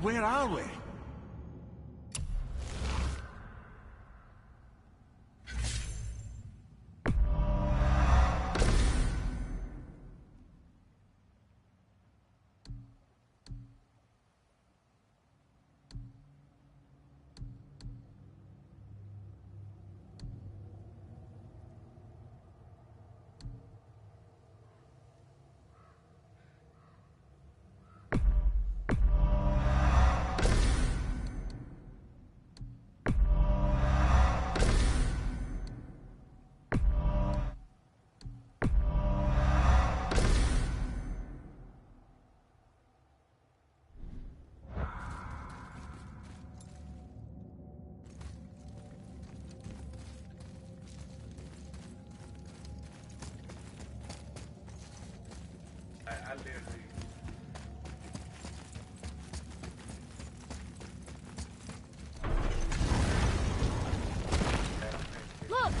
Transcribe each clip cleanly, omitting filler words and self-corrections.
where are we? I literally. Look!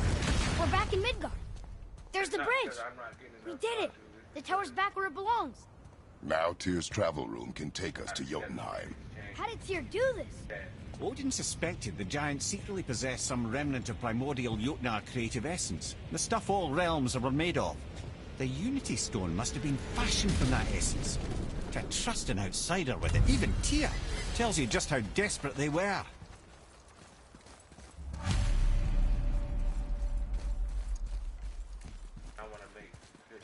We're back in Midgard. There's the bridge! We did it! The tower's back where it belongs. Now Tyr's travel room can take us to Jotunheim. How did Tyr do this? Odin suspected the giant secretly possessed some remnant of primordial Jotnar creative essence, the stuff all realms were made of. The Unity Stone must have been fashioned from that essence. To trust an outsider with it, even Tyr, tells you just how desperate they were. I want to make good.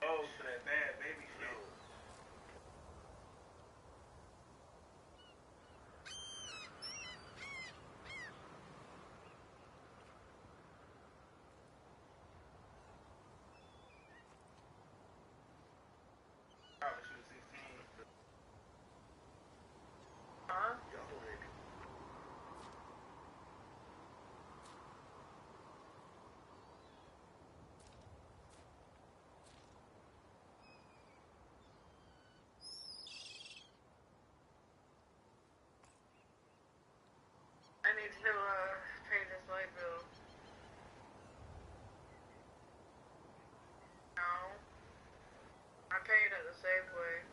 Oh, for that bad baby shit. Probably should have 16. Huh? I need to pay this light bill. No. I paid at the Safeway.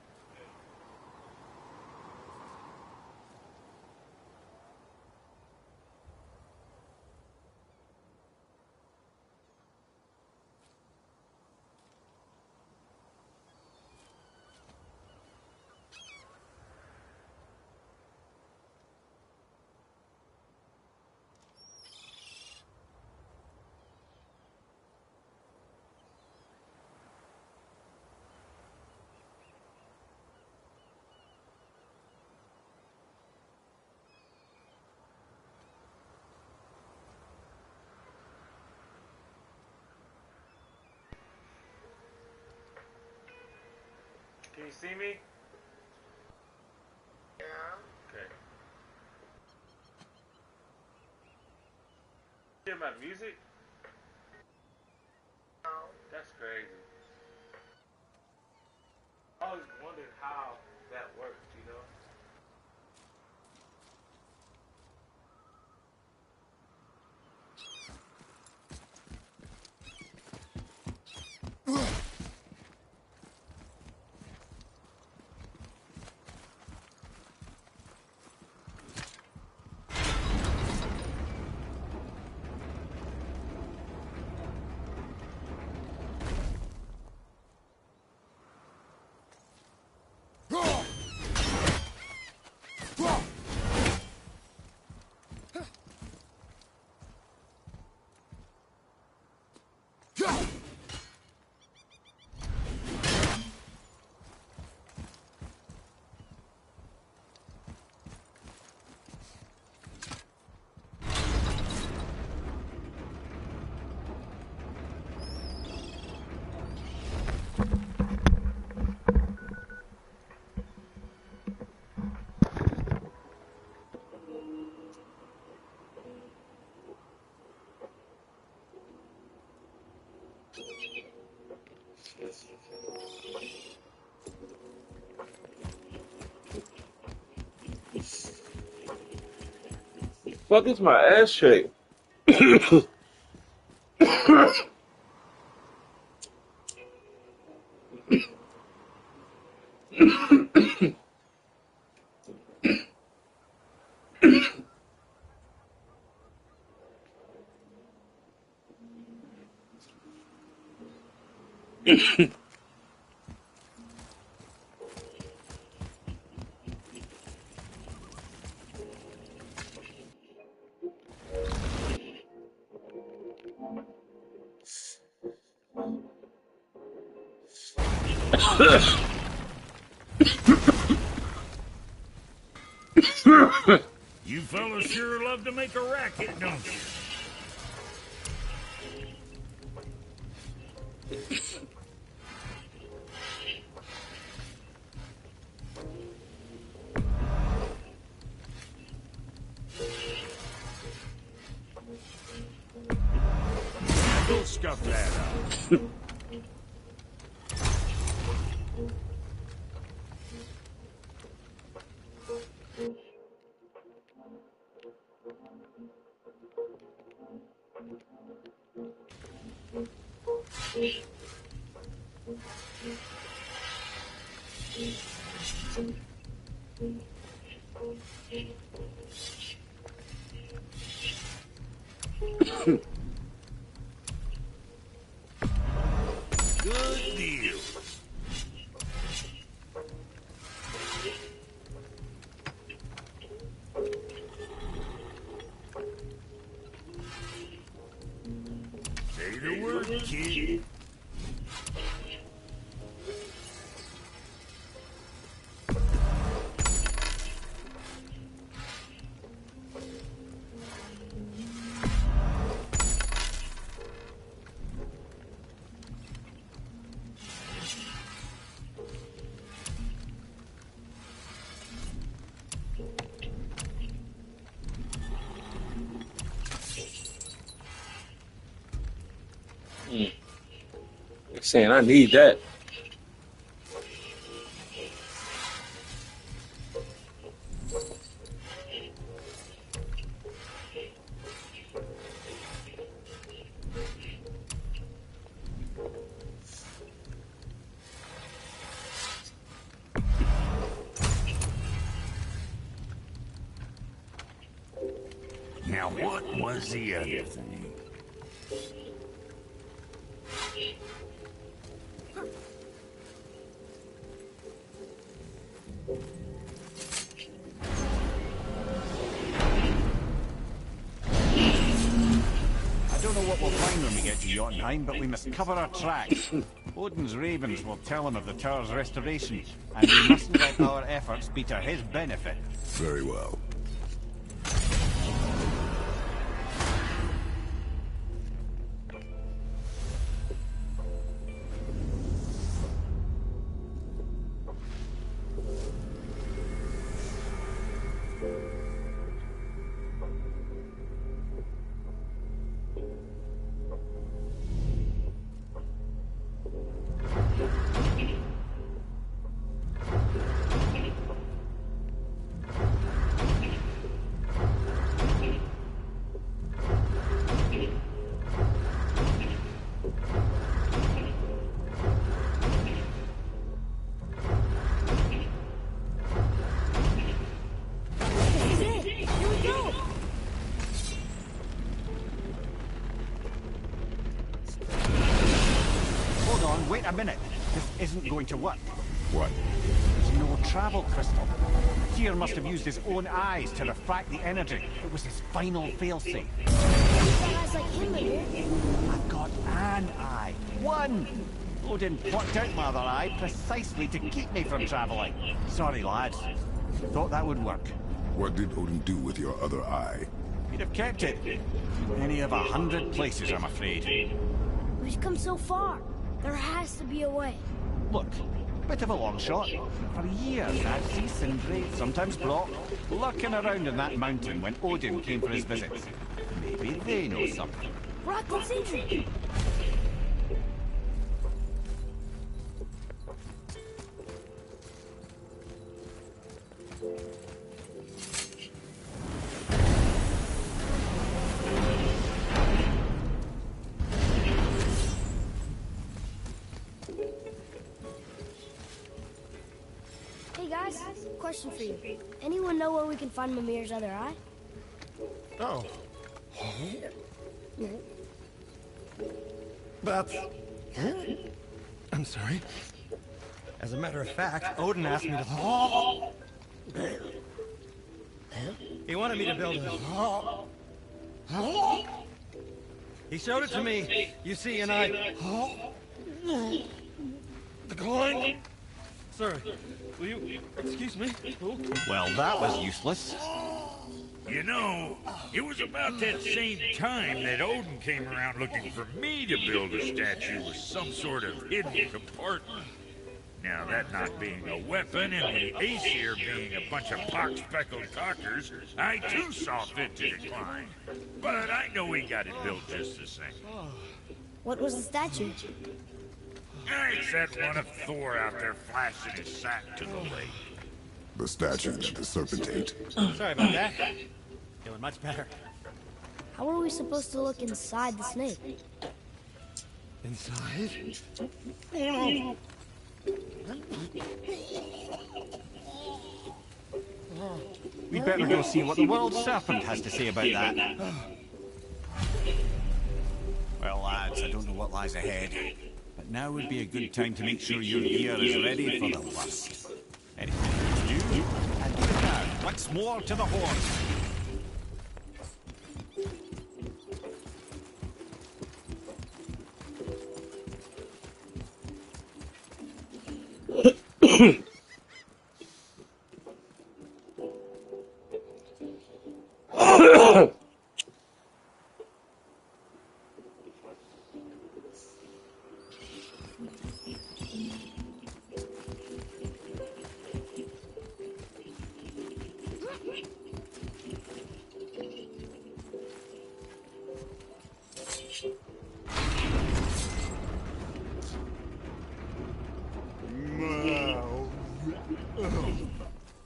Can you see me? Yeah. Okay. Hear my music? No. That's crazy. I always wondered how that worked, you know? Fuck is my ass shake? You fellas sure love to make a racket, don't you? Go scuff that up. Good deal. Say the word, kid. They're saying I need that. Now what was the other thing? I don't know what we'll find when we get to Jotunheim, but we must cover our tracks. Odin's ravens will tell him of the tower's restoration, and we mustn't let our efforts be to his benefit. Very well. Wait a minute. This isn't going to work. What? There's no travel crystal. Tyr must have used his own eyes to refract the energy. It was his final failsafe. Guys like him are here. I've got an eye. One! Odin plucked out my other eye precisely to keep me from traveling. Sorry, lads. Thought that would work. What did Odin do with your other eye? He'd have kept it. Any of 100 places, I'm afraid. We've come so far. There has to be a way. Look, bit of a long shot. For years, I'd see Sindri, sometimes Brock, lurking around in that mountain when Odin came for his visits. Maybe they know something. Brock and Sindri. Hey guys, question for you. Anyone know where we can find Mimir's other eye? Oh. But... I'm sorry. As a matter of fact, Odin asked me to... He wanted me to build a... He showed it to me, you see, and I... The coin? Sir, will you excuse me? Well, that was useless. You know, it was about that same time that Odin came around looking for me to build a statue with some sort of hidden compartment. Now, that not being a weapon and the Aesir being a bunch of pock-speckled cockers, I too saw fit to decline. But I know we got it built just the same. What was the statue? It's that one of Thor out there flashing his sack to the lake. The statue that the serpent ate. Sorry about that. Feeling much better. How are we supposed to look inside the snake? Inside? We better go see what the world serpent has to say about that. Well, lads, I don't know what lies ahead, but now would be a good time to make sure your gear is ready for the worst. Anything you do, and do it now. Once more to the horse.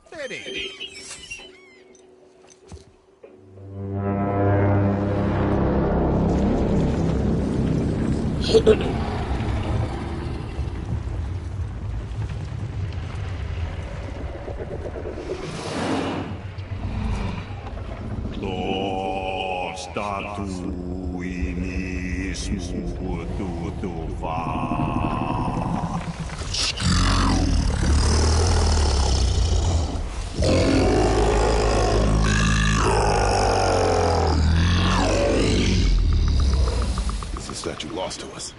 Steady. Statue lost to us.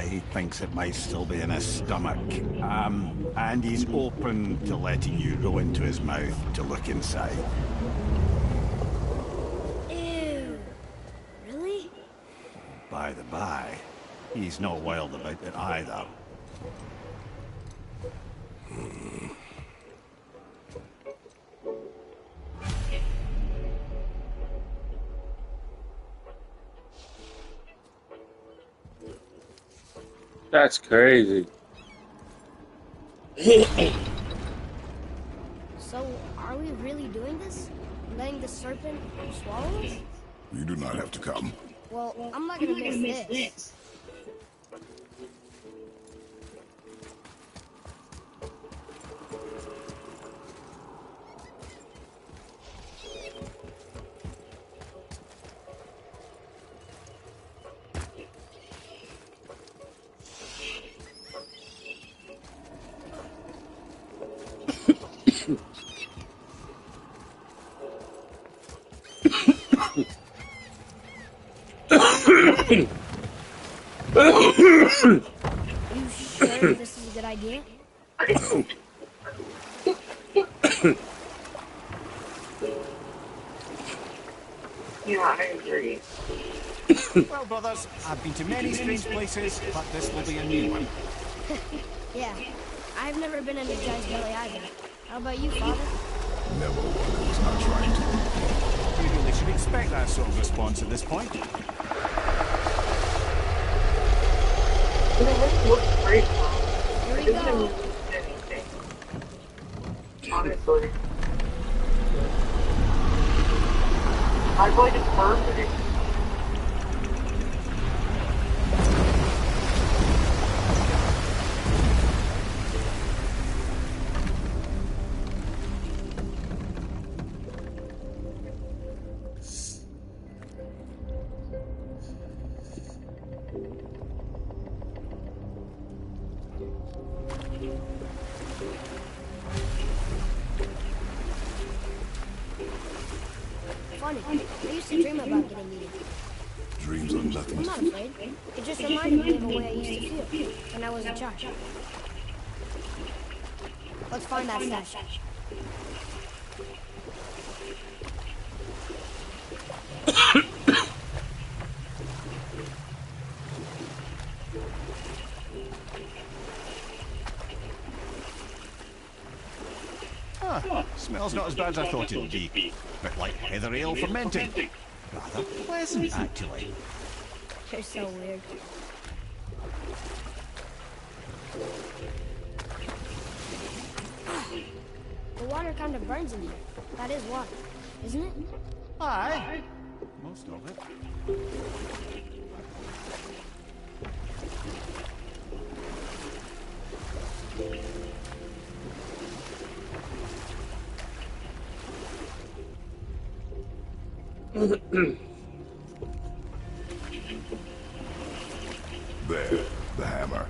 He thinks it might still be in his stomach. And he's open to letting you go into his mouth to look inside. Ew. Really? By the by, he's not wild about it either. That's crazy. So, are we really doing this? Letting the serpent swallow us? You do not have to come. Well, I'm not gonna miss this. You sure this is a good idea? Yeah, I agree. Well, brothers, I've been to many strange places, but this will be a new one. Yeah, I've never been in a giant's belly either. How about you, Father? Never one who was not trying to. You really should expect that sort of response at this point. This looks great, Mom. Here we It doesn't go. mean anything. Honestly. I feel like it's perfect. wanted. I used to dream about getting needed. Dreams are nothing I'm to... not afraid. It just reminded me of a way I used to feel when I was a child. Let's find that stash. Smells not as bad as I thought it would be. Bit like heather ale fermenting. Rather pleasant, actually. You're so weird. The water kind of burns in here. That is water, isn't it? Aye. Most of it. There, the hammer.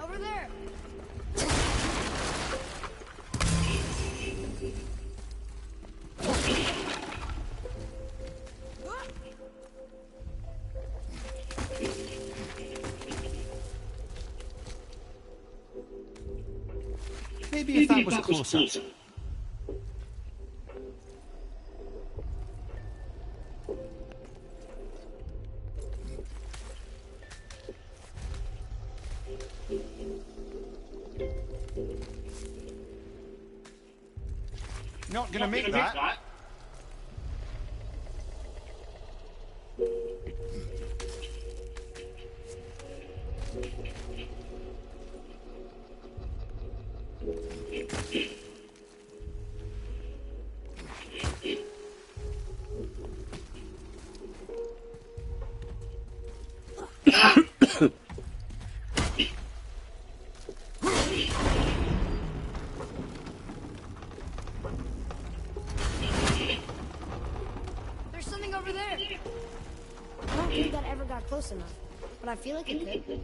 Over there. Maybe if that was closer. Not gonna make that. There's something over there. I don't think that ever got close enough, but I feel like it could.